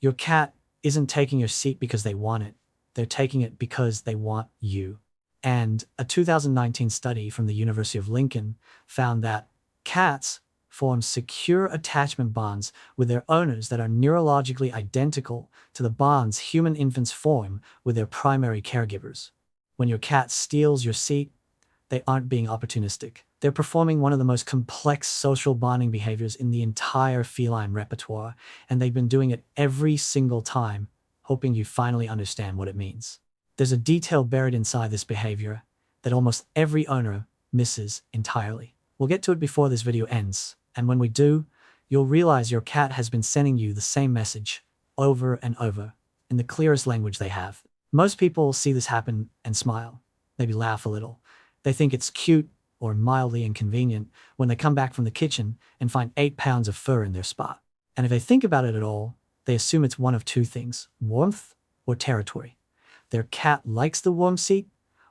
Your cat isn't taking your seat because they want it. They're taking it because they want you. And a 2019 study from the University of Lincoln found that cats form secure attachment bonds with their owners that are neurologically identical to the bonds human infants form with their primary caregivers. When your cat steals your seat, they aren't being opportunistic. They're performing one of the most complex social bonding behaviors in the entire feline repertoire, and they've been doing it every single time, hoping you finally understand what it means. There's a detail buried inside this behavior that almost every owner misses entirely. We'll get to it before this video ends, and when we do, you'll realize your cat has been sending you the same message over and over in the clearest language they have. Most people see this happen and smile, maybe laugh a little. They think it's cute or mildly inconvenient when they come back from the kitchen and find 8 pounds of fur in their spot. And if they think about it at all, they assume it's one of two things: warmth or territory. Their cat likes the warm seat,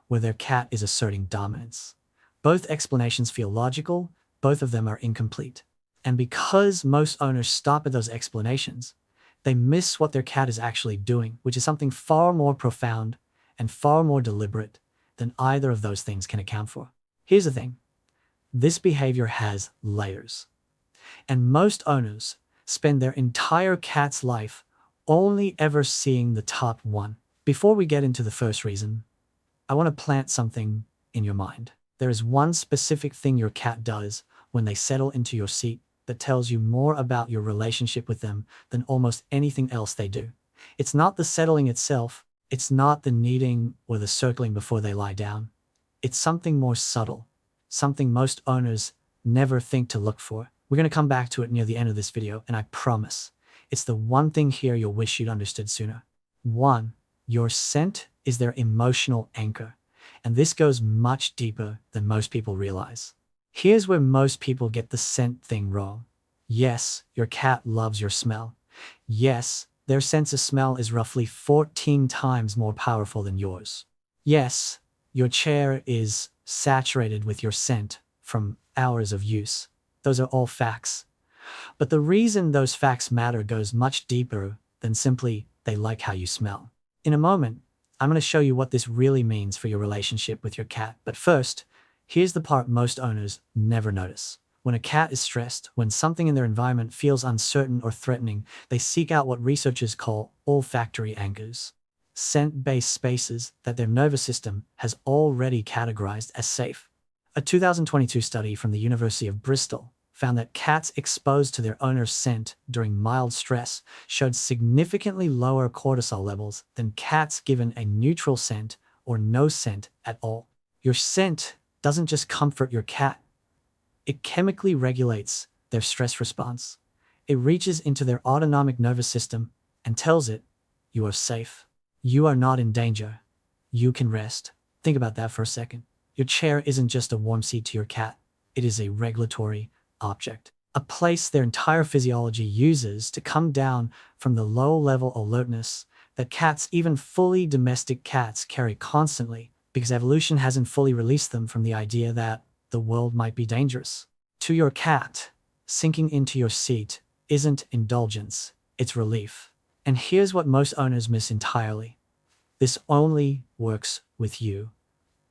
or their cat is asserting dominance. Both explanations feel logical, both of them are incomplete. And because most owners stop at those explanations, they miss what their cat is actually doing, which is something far more profound and far more deliberate than either of those things can account for. Here's the thing. This behavior has layers. And most owners spend their entire cat's life only ever seeing the top one. Before we get into the first reason, I want to plant something in your mind. There is one specific thing your cat does when they settle into your seat that tells you more about your relationship with them than almost anything else they do. It's not the settling itself. It's not the kneading or the circling before they lie down. It's something more subtle, something most owners never think to look for. We're going to come back to it near the end of this video, and I promise, it's the one thing here you'll wish you'd understood sooner. 1. Your scent is their emotional anchor, and this goes much deeper than most people realize. Here's where most people get the scent thing wrong. Yes, your cat loves your smell. Yes, their sense of smell is roughly 14 times more powerful than yours. Yes, your chair is saturated with your scent from hours of use. Those are all facts. But the reason those facts matter goes much deeper than simply they like how you smell. In a moment, I'm going to show you what this really means for your relationship with your cat. But first, here's the part most owners never notice. When a cat is stressed, when something in their environment feels uncertain or threatening, they seek out what researchers call olfactory anchors, scent-based spaces that their nervous system has already categorized as safe. A 2022 study from the University of Bristol found that cats exposed to their owner's scent during mild stress showed significantly lower cortisol levels than cats given a neutral scent or no scent at all. Your scent doesn't just comfort your cat. It chemically regulates their stress response. It reaches into their autonomic nervous system and tells it, you are safe. You are not in danger. You can rest. Think about that for a second. Your chair isn't just a warm seat to your cat. It is a regulatory object, a place their entire physiology uses to come down from the low-level alertness that cats, even fully domestic cats, carry constantly because evolution hasn't fully released them from the idea that the world might be dangerous. To your cat, sinking into your seat isn't indulgence, it's relief. And here's what most owners miss entirely. This only works with you,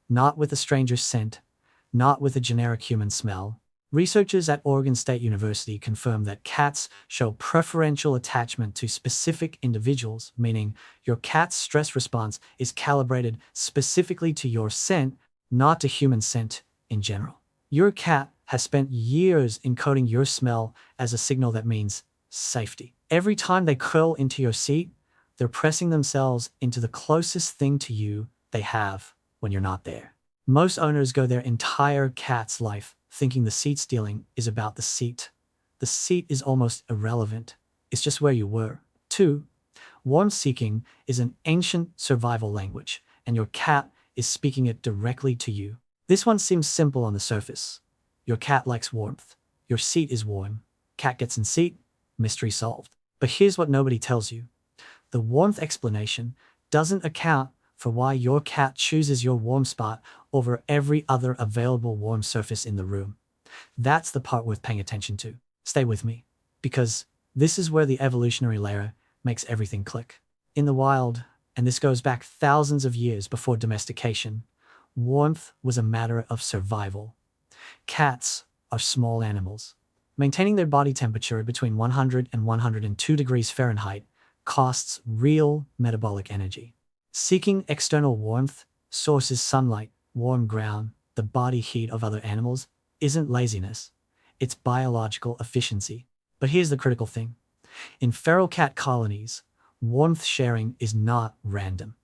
not with a stranger's scent, not with a generic human smell. Researchers at Oregon State University confirm that cats show preferential attachment to specific individuals, meaning your cat's stress response is calibrated specifically to your scent, not to human scent in general. Your cat has spent years encoding your smell as a signal that means safety. Every time they curl into your seat, they're pressing themselves into the closest thing to you they have when you're not there. Most owners go their entire cat's life thinking the seat stealing is about the seat. The seat is almost irrelevant. It's just where you were. 2. Warmth seeking is an ancient survival language, and your cat is speaking it directly to you. This one seems simple on the surface. Your cat likes warmth. Your seat is warm. Cat gets in seat. Mystery solved. But here's what nobody tells you. The warmth explanation doesn't account for why your cat chooses your warm spot over every other available warm surface in the room. That's the part worth paying attention to. Stay with me, because this is where the evolutionary layer makes everything click. In the wild, and this goes back thousands of years before domestication, warmth was a matter of survival. Cats are small animals. Maintaining their body temperature between 100 and 102 degrees Fahrenheit costs real metabolic energy. Seeking external warmth, sources sunlight, warm ground, the body heat of other animals, isn't laziness. It's biological efficiency. But here's the critical thing. In feral cat colonies, warmth sharing is not random.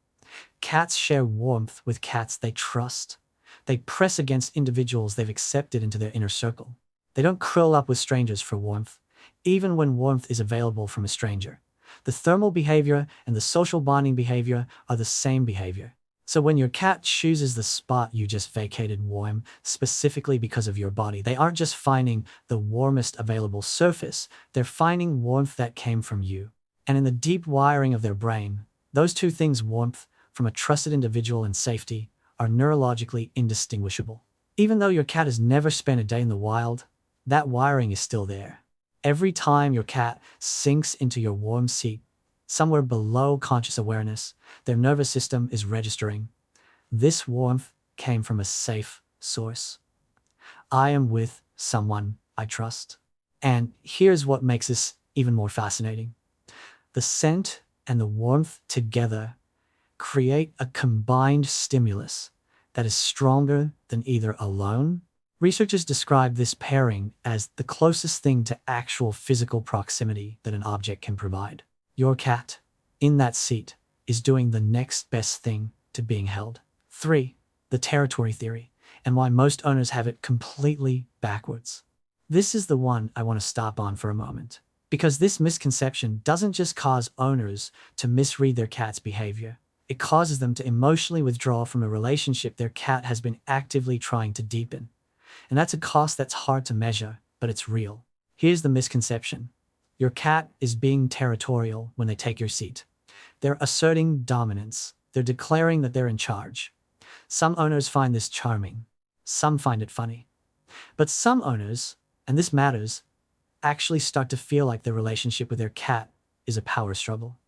Cats share warmth with cats they trust. They press against individuals they've accepted into their inner circle. They don't curl up with strangers for warmth, even when warmth is available from a stranger. The thermal behavior and the social bonding behavior are the same behavior. So when your cat chooses the spot you just vacated warm, specifically because of your body, they aren't just finding the warmest available surface, they're finding warmth that came from you. And in the deep wiring of their brain, those two things, warmth from a trusted individual and safety, are neurologically indistinguishable. Even though your cat has never spent a day in the wild, that wiring is still there. Every time your cat sinks into your warm seat, somewhere below conscious awareness, their nervous system is registering. This warmth came from a safe source. I am with someone I trust. And here's what makes this even more fascinating. The scent and the warmth together create a combined stimulus that is stronger than either alone. Researchers describe this pairing as the closest thing to actual physical proximity that an object can provide. Your cat, in that seat, is doing the next best thing to being held. 3. The territory theory, and why most owners have it completely backwards. This is the one I want to stop on for a moment, because this misconception doesn't just cause owners to misread their cat's behavior. It causes them to emotionally withdraw from a relationship their cat has been actively trying to deepen. And that's a cost that's hard to measure, but it's real. Here's the misconception. Your cat is being territorial when they take your seat. They're asserting dominance. They're declaring that they're in charge. Some owners find this charming. Some find it funny. But some owners, and this matters, actually start to feel like their relationship with their cat is a power struggle.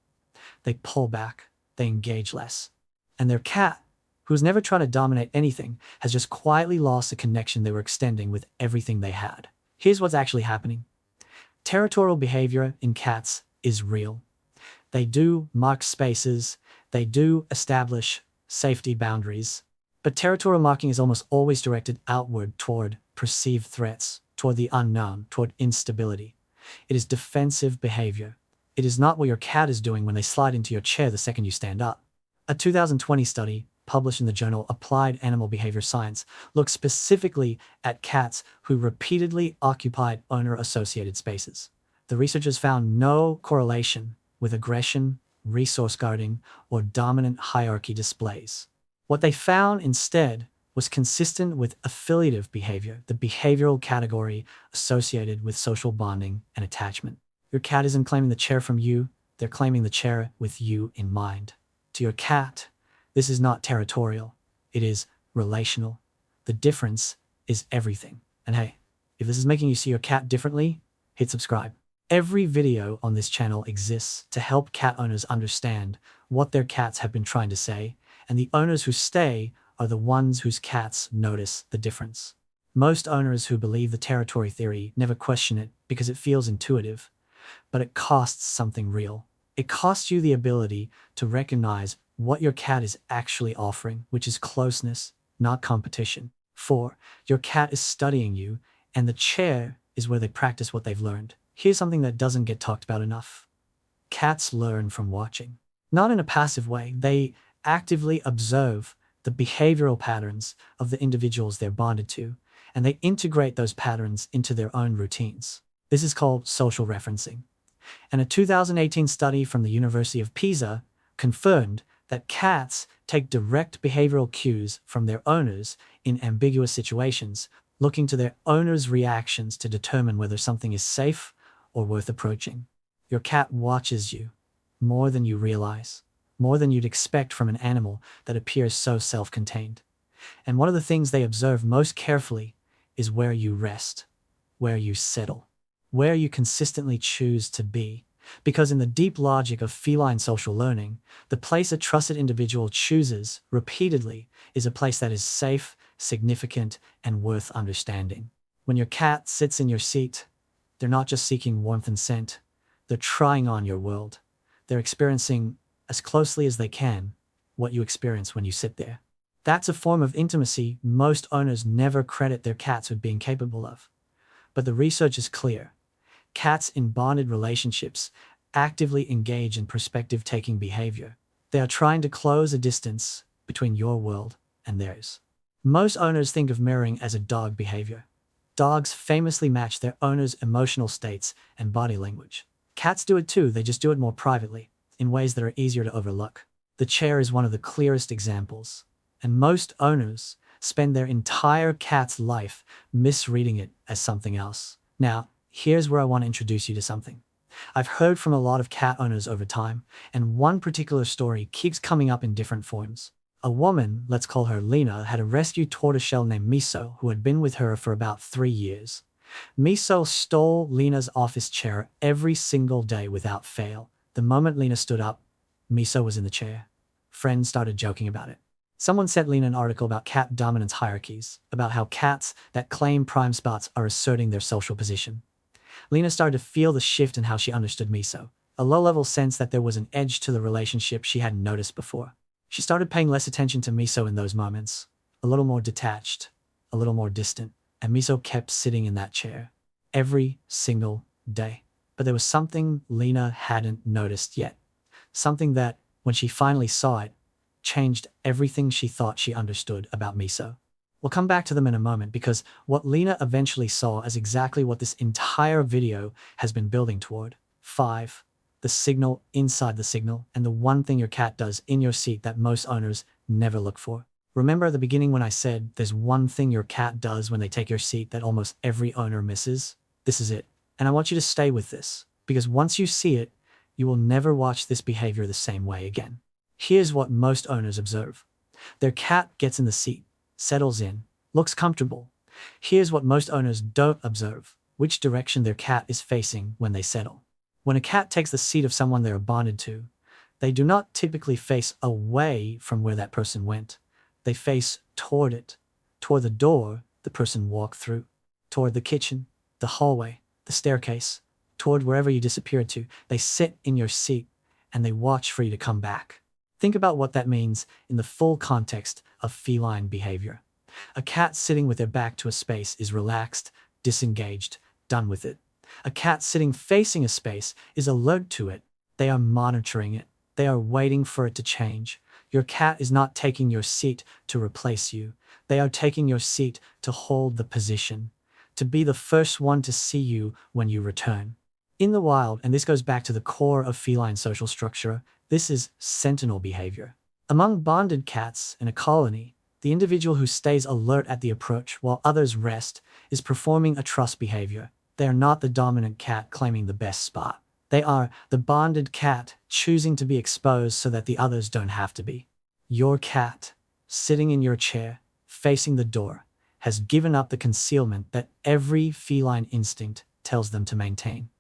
They pull back. They engage less. And their cat, who's never tried to dominate anything, has just quietly lost the connection they were extending with everything they had. Here's what's actually happening. Territorial behavior in cats is real. They do mark spaces, they do establish safety boundaries, but territorial marking is almost always directed outward toward perceived threats, toward the unknown, toward instability. It is defensive behavior. It is not what your cat is doing when they slide into your chair the second you stand up. A 2020 study published in the journal Applied Animal Behavior Science looked specifically at cats who repeatedly occupied owner-associated spaces. The researchers found no correlation with aggression, resource guarding, or dominant hierarchy displays. What they found instead was consistent with affiliative behavior, the behavioral category associated with social bonding and attachment. Your cat isn't claiming the chair from you, they're claiming the chair with you in mind. To your cat, this is not territorial, it is relational. The difference is everything. And hey, if this is making you see your cat differently, hit subscribe. Every video on this channel exists to help cat owners understand what their cats have been trying to say, and the owners who stay are the ones whose cats notice the difference. Most owners who believe the territory theory never question it because it feels intuitive, but it costs something real. It costs you the ability to recognize what your cat is actually offering, which is closeness, not competition. 4. Your cat is studying you, and the chair is where they practice what they've learned. Here's something that doesn't get talked about enough. Cats learn from watching. Not in a passive way, they actively observe the behavioral patterns of the individuals they're bonded to, and they integrate those patterns into their own routines. This is called social referencing. And a 2018 study from the University of Pisa confirmed that cats take direct behavioral cues from their owners in ambiguous situations, looking to their owners' reactions to determine whether something is safe or worth approaching. Your cat watches you more than you realize, more than you'd expect from an animal that appears so self-contained. And one of the things they observe most carefully is where you rest, where you settle, where you consistently choose to be. Because in the deep logic of feline social learning, the place a trusted individual chooses repeatedly is a place that is safe, significant, and worth understanding. When your cat sits in your seat, they're not just seeking warmth and scent, they're trying on your world. They're experiencing, as closely as they can, what you experience when you sit there. That's a form of intimacy most owners never credit their cats with being capable of. But the research is clear. Cats in bonded relationships actively engage in perspective-taking behavior. They are trying to close a distance between your world and theirs. Most owners think of mirroring as a dog behavior. Dogs famously match their owner's emotional states and body language. Cats do it too, they just do it more privately, in ways that are easier to overlook. The chair is one of the clearest examples, and most owners spend their entire cat's life misreading it as something else. Now, here's where I want to introduce you to something. I've heard from a lot of cat owners over time, and one particular story keeps coming up in different forms. A woman, let's call her Lena, had a rescued tortoiseshell named Miso who had been with her for about 3 years. Miso stole Lena's office chair every single day without fail. The moment Lena stood up, Miso was in the chair. Friends started joking about it. Someone sent Lena an article about cat dominance hierarchies, about how cats that claim prime spots are asserting their social position. Lena started to feel the shift in how she understood Miso, a low-level sense that there was an edge to the relationship she hadn't noticed before. She started paying less attention to Miso in those moments, a little more detached, a little more distant, and Miso kept sitting in that chair every single day. But there was something Lena hadn't noticed yet, something that, when she finally saw it, changed everything she thought she understood about Miso. We'll come back to them in a moment because what Lena eventually saw is exactly what this entire video has been building toward. 5. The signal inside the signal, and the one thing your cat does in your seat that most owners never look for. Remember at the beginning when I said there's one thing your cat does when they take your seat that almost every owner misses? This is it. And I want you to stay with this, because once you see it, you will never watch this behavior the same way again. Here's what most owners observe. Their cat gets in the seat, settles in, looks comfortable. Here's what most owners don't observe: which direction their cat is facing when they settle. When a cat takes the seat of someone they are bonded to, they do not typically face away from where that person went. They face toward it, toward the door the person walked through, toward the kitchen, the hallway, the staircase, toward wherever you disappeared to. They sit in your seat and they watch for you to come back. Think about what that means in the full context of feline behavior. A cat sitting with their back to a space is relaxed, disengaged, done with it. A cat sitting facing a space is alert to it. They are monitoring it. They are waiting for it to change. Your cat is not taking your seat to replace you. They are taking your seat to hold the position, to be the first one to see you when you return. In the wild, and this goes back to the core of feline social structure, this is sentinel behavior. Among bonded cats in a colony, the individual who stays alert at the approach while others rest is performing a trust behavior. They are not the dominant cat claiming the best spot. They are the bonded cat choosing to be exposed so that the others don't have to be. Your cat, sitting in your chair, facing the door, has given up the concealment that every feline instinct tells them to maintain.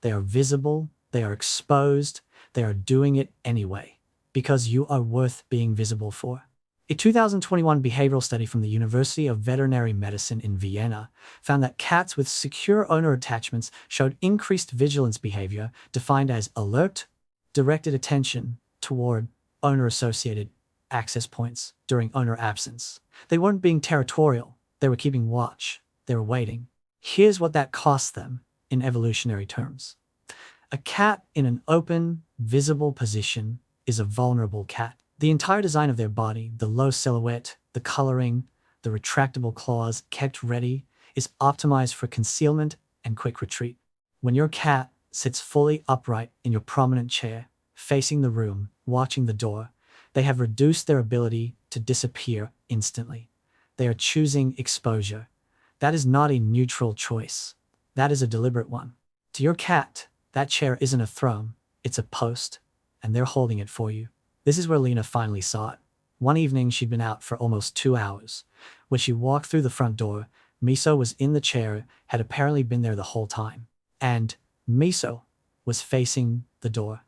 They are visible, they are exposed, they are doing it anyway, because you are worth being visible for. A 2021 behavioral study from the University of Veterinary Medicine in Vienna found that cats with secure owner attachments showed increased vigilance behavior defined as alert, directed attention toward owner-associated access points during owner absence. They weren't being territorial, they were keeping watch, they were waiting. Here's what that cost them in evolutionary terms. A cat in an open, visible position is a vulnerable cat. The entire design of their body, the low silhouette, the coloring, the retractable claws kept ready, is optimized for concealment and quick retreat. When your cat sits fully upright in your prominent chair, facing the room, watching the door, they have reduced their ability to disappear instantly. They are choosing exposure. That is not a neutral choice. That is a deliberate one. To your cat, that chair isn't a throne, it's a post, and they're holding it for you. This is where Lena finally saw it. One evening, she'd been out for almost 2 hours. When she walked through the front door, Miso was in the chair, had apparently been there the whole time. And Miso was facing the door,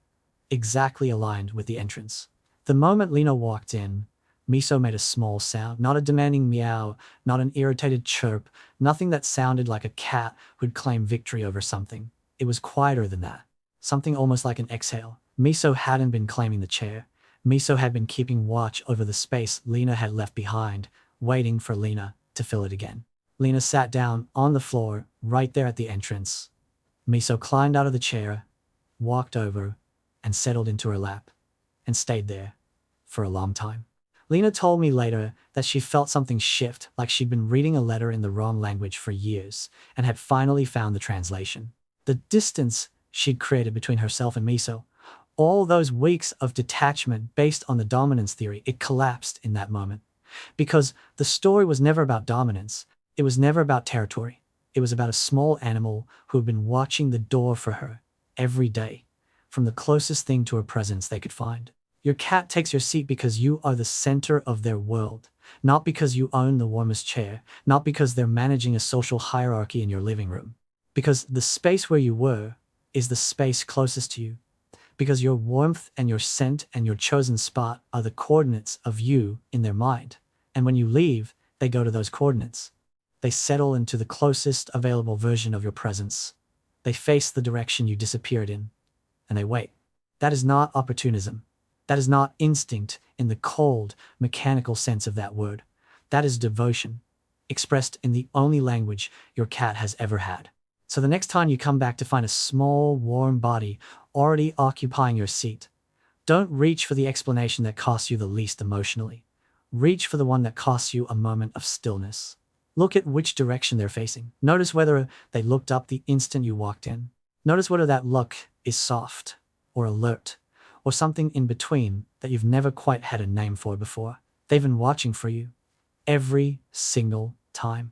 exactly aligned with the entrance. The moment Lena walked in, Miso made a small sound, not a demanding meow, not an irritated chirp, nothing that sounded like a cat who'd claim victory over something. It was quieter than that, something almost like an exhale. Miso hadn't been claiming the chair. Miso had been keeping watch over the space Lena had left behind, waiting for Lena to fill it again. Lena sat down on the floor, right there at the entrance. Miso climbed out of the chair, walked over, and settled into her lap, and stayed there for a long time. Lena told me later that she felt something shift, like she'd been reading a letter in the wrong language for years, and had finally found the translation. The distance she'd created between herself and Miso, all those weeks of detachment based on the dominance theory, it collapsed in that moment. Because the story was never about dominance. It was never about territory. It was about a small animal who had been watching the door for her every day, from the closest thing to her presence they could find. Your cat takes your seat because you are the center of their world, not because you own the warmest chair, not because they're managing a social hierarchy in your living room. Because the space where you were is the space closest to you. Because your warmth and your scent and your chosen spot are the coordinates of you in their mind. And when you leave, they go to those coordinates. They settle into the closest available version of your presence. They face the direction you disappeared in, and they wait. That is not opportunism. That is not instinct in the cold, mechanical sense of that word. That is devotion, expressed in the only language your cat has ever had. So the next time you come back to find a small, warm body already occupying your seat, don't reach for the explanation that costs you the least emotionally. Reach for the one that costs you a moment of stillness. Look at which direction they're facing. Notice whether they looked up the instant you walked in. Notice whether that look is soft or alert or something in between that you've never quite had a name for before. They've been watching for you every single time.